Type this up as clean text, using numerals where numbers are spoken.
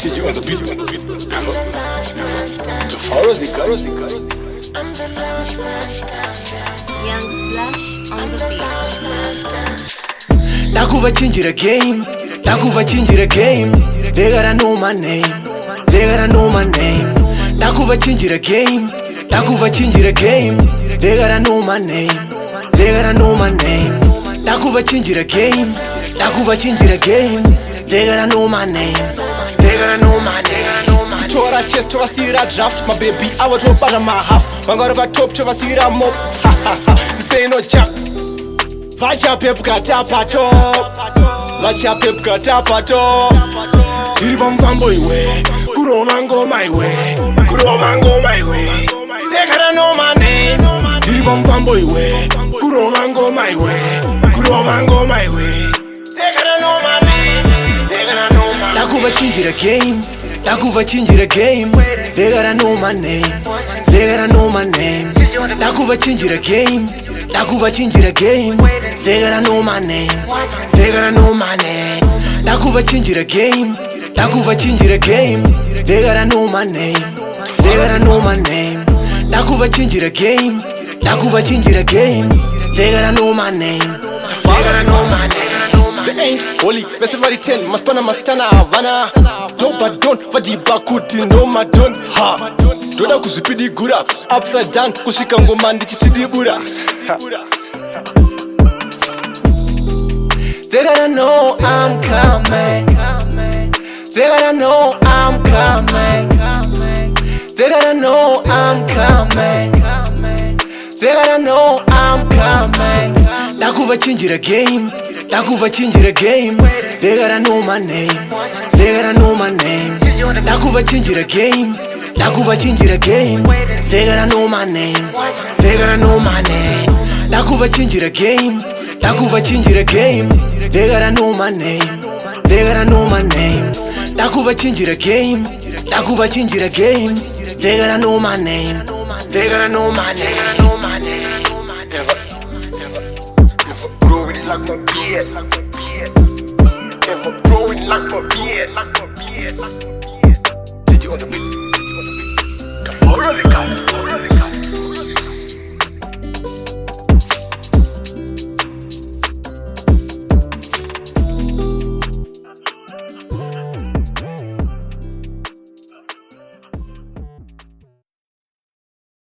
Did you on the beat? Tafara the Guy. Young Splash on the beat. Nakuva chinjira game. They gotta know my name. Nakuva chinjira game. They gotta know my name. Nakuva chinjira game. They gotta know my name. Tora chest to vasira draft, my baby. I was top at my half. Mangara top to vasira mop. This ain't no jack. Vacha pep katapa top. Diribam fanboy way. Kuro mango my way. They gotta know my name. Diribam fanboy way. Kuro mango my way. They gotta know my name. Nakuva chinjira game. They gotta know my name. Nakuva chinjira game. They gotta know my name. Nakuva chinjira game. They gotta know my name. Nakuva chinjira game. They gotta know my name. They ain't holy, Vesivary 10, Maspana Mastana Havana. Don't but don't, Vadiba Kuti no Madon. Ha! Doda Kuzipidi Gura, upside down, Kushikango Mandi Chidi Buddha. They gotta know I'm coming. They gotta know I'm coming. They gotta know I'm coming. They gotta know I'm coming. Nakuva chinjira game. They gotta know my name. Nakuva chinjira game. They gotta know my name. Nakuva chinjira game. They gotta know my name. Nakuva chinjira game. They gotta know my name. Growing like my beard. Ever growing like my beard. Did you on the beat? Tafara the Guy.